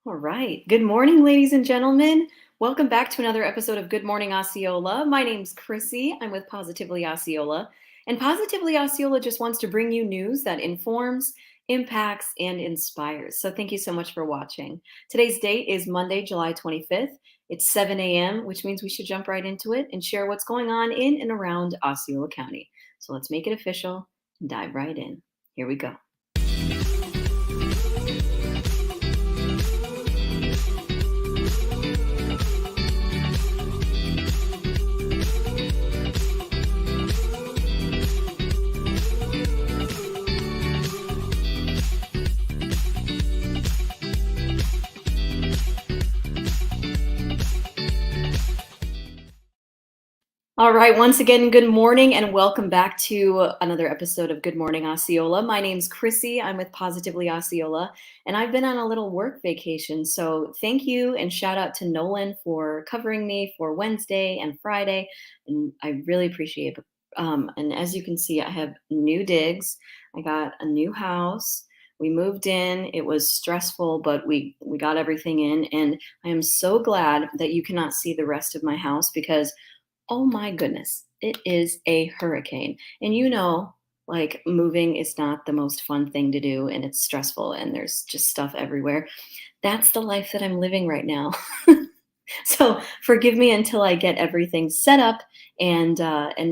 All right. Good morning, ladies and gentlemen. Welcome back to another episode of Good Morning Osceola. My name's Krissi. I'm with Positively Osceola. And Positively Osceola just wants to bring you news that informs, impacts, and inspires. So thank you so much for watching. Today's date is Monday, July 25th. It's 7 a.m., which means we should jump right into it and share what's going on in and around Osceola County. So let's make it official and dive right in. Here we go. All right, once again, good morning and welcome back to another episode of Good Morning Osceola. My name's Krissi. I'm with Positively Osceola, and I've been on a little work vacation. So thank you and shout out to Nolan for covering me for Wednesday and Friday, and I really appreciate it. And as you can see, I have new digs. I got a new house. We moved in. It was stressful, but we got everything in, and I am so glad that you cannot see the rest of my house because oh my goodness, it is a hurricane. And like moving is not the most fun thing to do and it's stressful and there's just stuff everywhere. That's the life that I'm living right now. So forgive me until I get everything set up and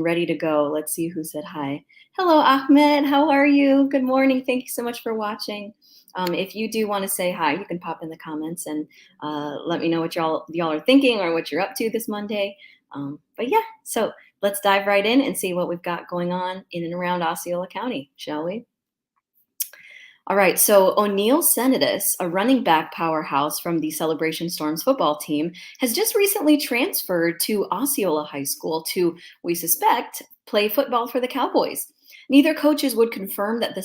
ready to go. Let's see who said hi. Hello, Ahmed. How are you? Good morning. Thank you so much for watching. If you do want to say hi, you can pop in the comments and let me know what y'all are thinking or what you're up to this Monday. But yeah, so let's dive right in and see what we've got going on in and around Osceola County, shall we? All right, so Oniel Senatus, a running back powerhouse from the Celebration Storms football team, has just recently transferred to Osceola High School to, we suspect, play football for the Cowboys. Neither coaches would confirm that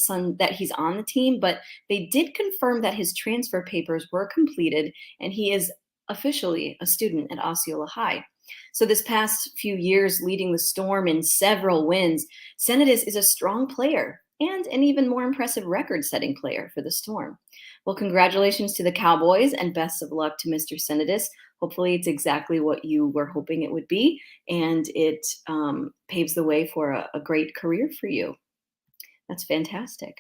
he's on the team, but they did confirm that his transfer papers were completed and he is officially a student at Osceola High. So this past few years leading the Storm in several wins, Senatus is a strong player and an even more impressive record-setting player for the Storm. Well, congratulations to the Cowboys and best of luck to Mr. Senatus. Hopefully it's exactly what you were hoping it would be, and it paves the way for a great career for you. That's fantastic.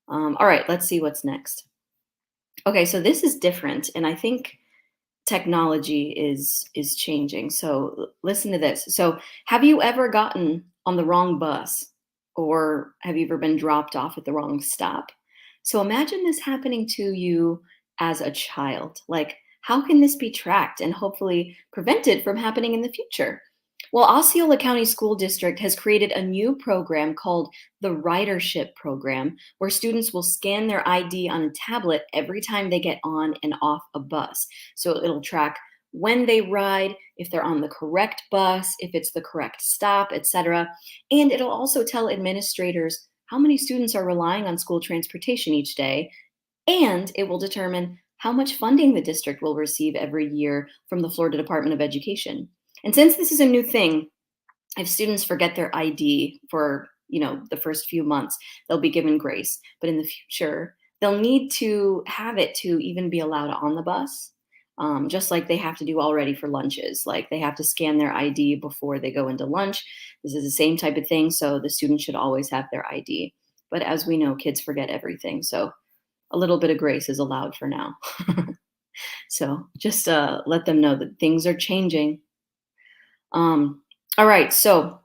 All right, let's see what's next. Okay, so this is different, and I think technology is changing. So listen to this. So have you ever gotten on the wrong bus or have you ever been dropped off at the wrong stop? So imagine this happening to you as a child. Like, how can this be tracked and hopefully prevented from happening in the future? Well, Osceola County School District has created a new program called the Ridership Program, where students will scan their ID on a tablet every time they get on and off a bus. So it'll track when they ride, if they're on the correct bus, if it's the correct stop, etc. And it'll also tell administrators how many students are relying on school transportation each day, and it will determine how much funding the district will receive every year from the Florida Department of Education. And since this is a new thing, if students forget their ID for, the first few months, they'll be given grace. But in the future, they'll need to have it to even be allowed on the bus, just like they have to do already for lunches. Like they have to scan their ID before they go into lunch. This is the same type of thing. So the student should always have their ID. But as we know, kids forget everything. So a little bit of grace is allowed for now. So just let them know that things are changing. All right, so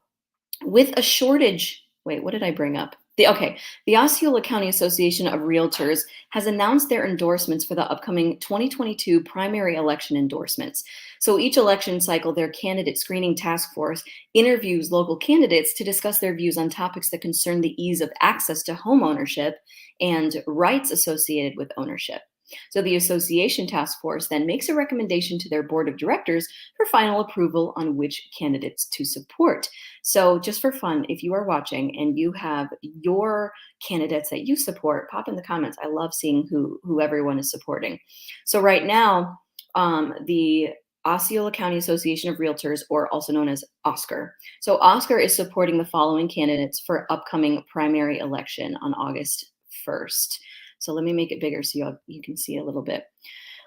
with a shortage, wait, what did I bring up? The Osceola County Association of Realtors has announced their endorsements for the upcoming 2022 primary election endorsements. So each election cycle, their candidate screening task force interviews local candidates to discuss their views on topics that concern the ease of access to home ownership and rights associated with ownership. So the association task force then makes a recommendation to their board of directors for final approval on which candidates to support. So just for fun, if you are watching and you have your candidates that you support, pop in the comments. I love seeing who everyone is supporting. So right now, the Osceola County Association of Realtors, or also known as Oscar. So Oscar is supporting the following candidates for upcoming primary election on August 1st. So let me make it bigger so you can see a little bit.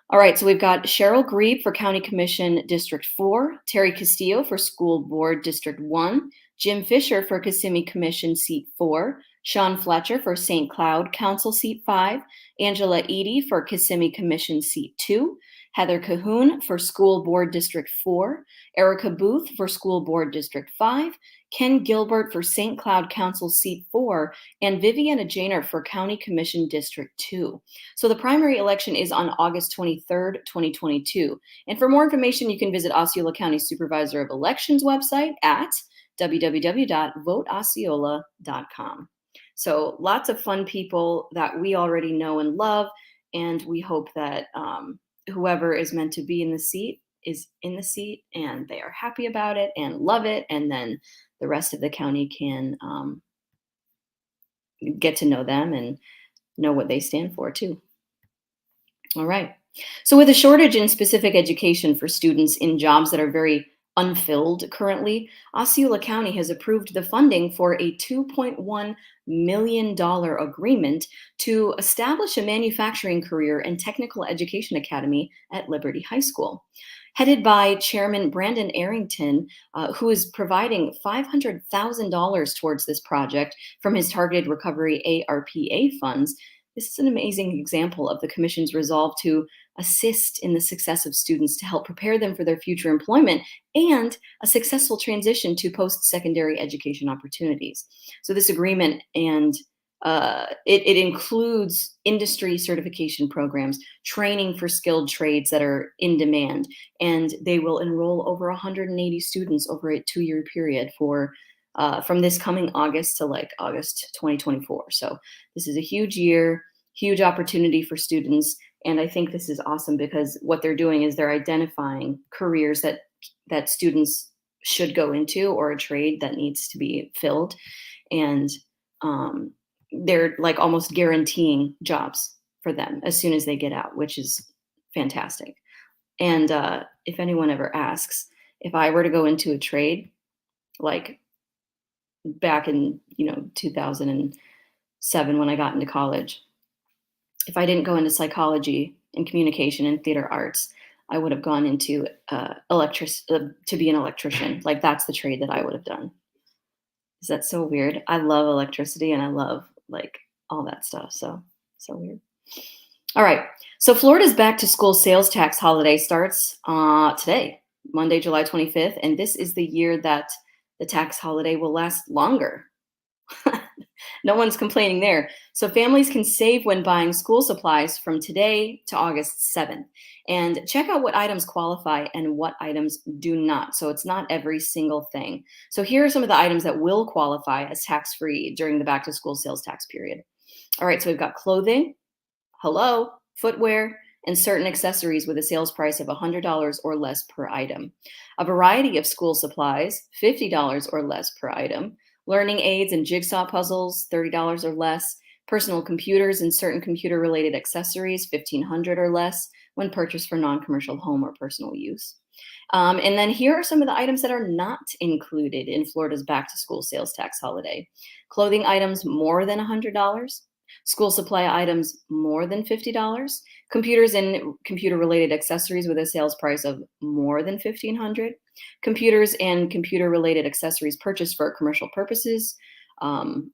All right, so we've got Cheryl Grieb for County Commission District 4, Terry Castillo for School Board District 1, Jim Fisher for Kissimmee Commission Seat 4, Sean Fletcher for St. Cloud Council Seat 5, Angela Eady for Kissimmee Commission Seat 2, Heather Cahoon for School Board District 4, Erica Booth for School Board District 5, Ken Gilbert for St. Cloud Council Seat 4, and Viviana Janer for County Commission District 2. So the primary election is on August 23rd, 2022. And for more information, you can visit Osceola County Supervisor of Elections website at www.voteosceola.com. So lots of fun people that we already know and love, and we hope that whoever is meant to be in the seat is in the seat and they are happy about it and love it, and then the rest of the county can get to know them and know what they stand for too. All right. So with a shortage in specific education for students in jobs that are very unfilled currently, Osceola County has approved the funding for a $2.1 million agreement to establish a manufacturing career and technical education academy at Liberty High School. Headed by Chairman Brandon Arrington, who is providing $500,000 towards this project from his Targeted Recovery ARPA funds, this is an amazing example of the Commission's resolve to assist in the success of students to help prepare them for their future employment and a successful transition to post-secondary education opportunities. So this agreement and it includes industry certification programs, training for skilled trades that are in demand, and they will enroll over 180 students over a 2-year period for from this coming August to like August 2024. So this is a huge year, huge opportunity for students. And I think this is awesome because what they're doing is they're identifying careers that students should go into, or a trade that needs to be filled. And they're like almost guaranteeing jobs for them as soon as they get out, which is fantastic. And if anyone ever asks, if I were to go into a trade, like back in 2007 when I got into college, if I didn't go into psychology and communication and theater arts, I would have gone into to be an electrician. Like that's the trade that I would have done. Is that so weird? I love electricity and I love like all that stuff. So weird. All right. So Florida's back to school sales tax holiday starts today, Monday, July 25th. And this is the year that the tax holiday will last longer. No one's complaining there. So families can save when buying school supplies from today to August 7th. And check out what items qualify and what items do not. So it's not every single thing. So here are some of the items that will qualify as tax-free during the back to school sales tax period. All right, so we've got clothing, footwear, and certain accessories with a sales price of $100 or less per item. A variety of school supplies, $50 or less per item. Learning aids and jigsaw puzzles, $30 or less. Personal computers and certain computer-related accessories, $1,500 or less when purchased for non-commercial home or personal use. And then here are some of the items that are not included in Florida's back-to-school sales tax holiday. Clothing items more than $100. School supply items more than $50. Computers and computer-related accessories with a sales price of more than $1,500. Computers and computer-related accessories purchased for commercial purposes.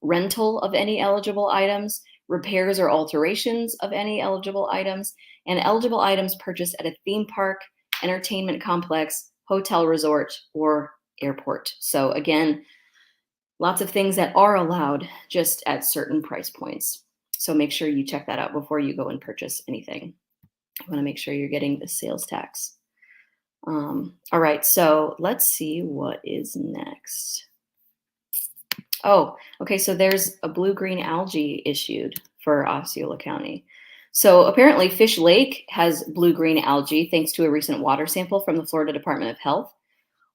Rental of any eligible items. Repairs or alterations of any eligible items. And eligible items purchased at a theme park, entertainment complex, hotel resort, or airport. So again, lots of things that are allowed just at certain price points. So make sure you check that out before you go and purchase anything. You want to make sure you're getting the sales tax. All right, so let's see what is next. Oh, okay, so there's a blue-green algae issued for Osceola County. So apparently Fish Lake has blue-green algae thanks to a recent water sample from the Florida Department of Health.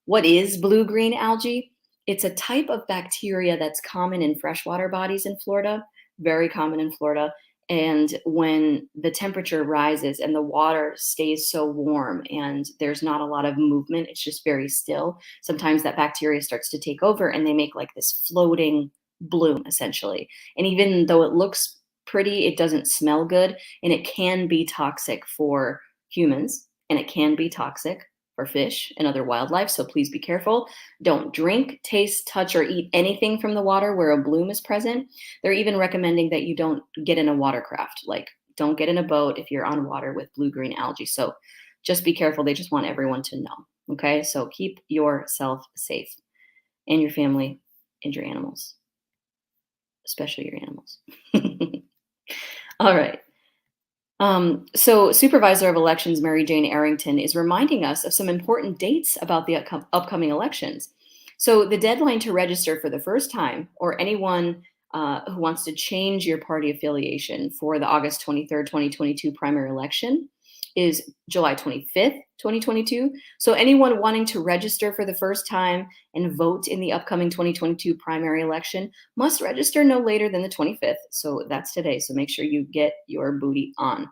What is blue-green algae? It's a type of bacteria that's common in freshwater bodies in Florida, very common in Florida. And when the temperature rises and the water stays so warm and there's not a lot of movement, it's just very still, sometimes that bacteria starts to take over and they make like this floating bloom essentially. And even though it looks pretty, it doesn't smell good and it can be toxic for humans, and it can be toxic for fish and other wildlife, so please be careful. Don't drink, taste, touch, or eat anything from the water where a bloom is present. They're even recommending that you don't get in a watercraft, like don't get in a boat if you're on water with blue-green algae. So just be careful. They just want everyone to know. Okay, so keep yourself safe and your family and your animals, especially your animals. All right. So Supervisor of Elections, MaryJane Arrington, is reminding us of some important dates about the upcoming elections. So the deadline to register for the first time, or anyone who wants to change your party affiliation for the August 23rd, 2022 primary election, is July 25th, 2022. So anyone wanting to register for the first time and vote in the upcoming 2022 primary election must register no later than the 25th. So that's today. So make sure you get your booty on.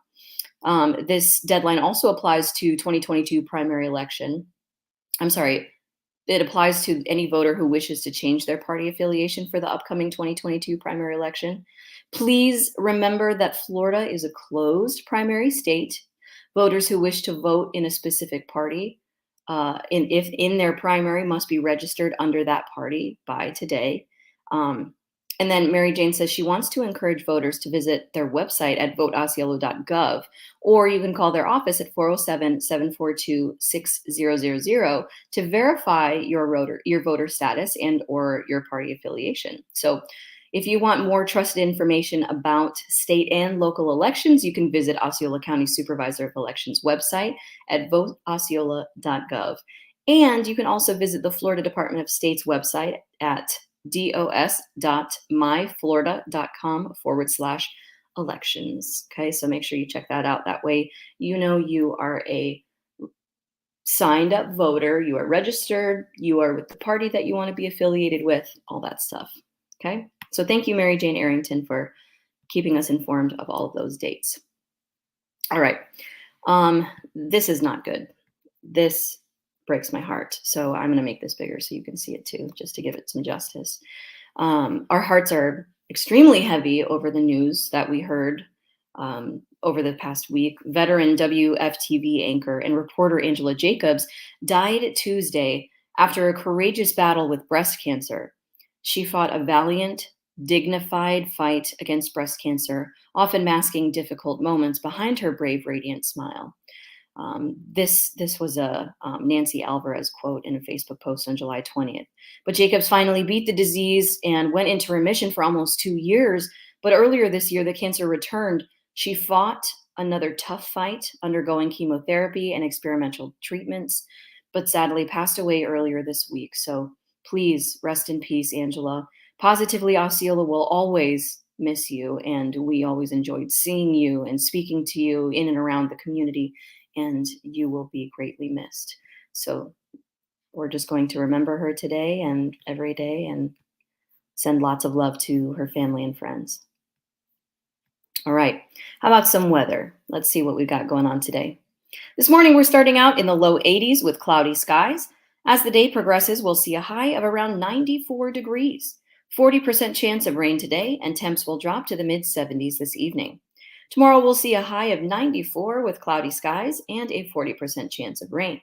This deadline also applies to 2022 primary election. I'm sorry, it applies to any voter who wishes to change their party affiliation for the upcoming 2022 primary election. Please remember that Florida is a closed primary state. Voters who wish to vote in a specific party, if in their primary, must be registered under that party by today. And then MaryJane says she wants to encourage voters to visit their website at voteosceola.gov, or you can call their office at 407-742-6000 to verify your voter status and or your party affiliation. So if you want more trusted information about state and local elections, you can visit Osceola County Supervisor of Elections website at voteosceola.gov. And you can also visit the Florida Department of State's website at dos.myflorida.com/elections. Okay, so make sure you check that out. That way, you know you are a signed up voter, you are registered, you are with the party that you want to be affiliated with, all that stuff. Okay, so thank you, MaryJane Arrington, for keeping us informed of all of those dates. All right, this is not good. This breaks my heart. So I'm going to make this bigger so you can see it too, just to give it some justice. Our hearts are extremely heavy over the news that we heard over the past week. Veteran WFTV anchor and reporter Angela Jacobs died Tuesday after a courageous battle with breast cancer. She fought a valiant, dignified fight against breast cancer, often masking difficult moments behind her brave, radiant smile. This was a Nancy Alvarez quote in a Facebook post on July 20th. But Jacobs finally beat the disease and went into remission for almost 2 years. But earlier this year, the cancer returned. She fought another tough fight, undergoing chemotherapy and experimental treatments, but sadly passed away earlier this week. So please rest in peace, Angela. Positively Osceola will always miss you, and we always enjoyed seeing you and speaking to you in and around the community, and you will be greatly missed. So we're just going to remember her today and every day and send lots of love to her family and friends. All right, how about some weather? Let's see what we've got going on today. This morning, we're starting out in the low 80s with cloudy skies. As the day progresses, we'll see a high of around 94 degrees. 40% chance of rain today, and temps will drop to the mid-70s this evening. Tomorrow, we'll see a high of 94 with cloudy skies and a 40% chance of rain.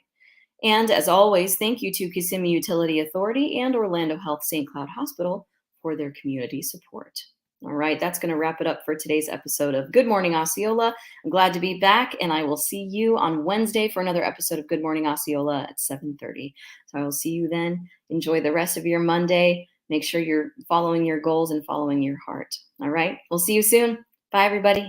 And as always, thank you to Kissimmee Utility Authority and Orlando Health St. Cloud Hospital for their community support. All right, that's going to wrap it up for today's episode of Good Morning Osceola. I'm glad to be back, and I will see you on Wednesday for another episode of Good Morning Osceola at 7:30. So I will see you then. Enjoy the rest of your Monday. Make sure you're following your goals and following your heart. All right, we'll see you soon. Bye, everybody.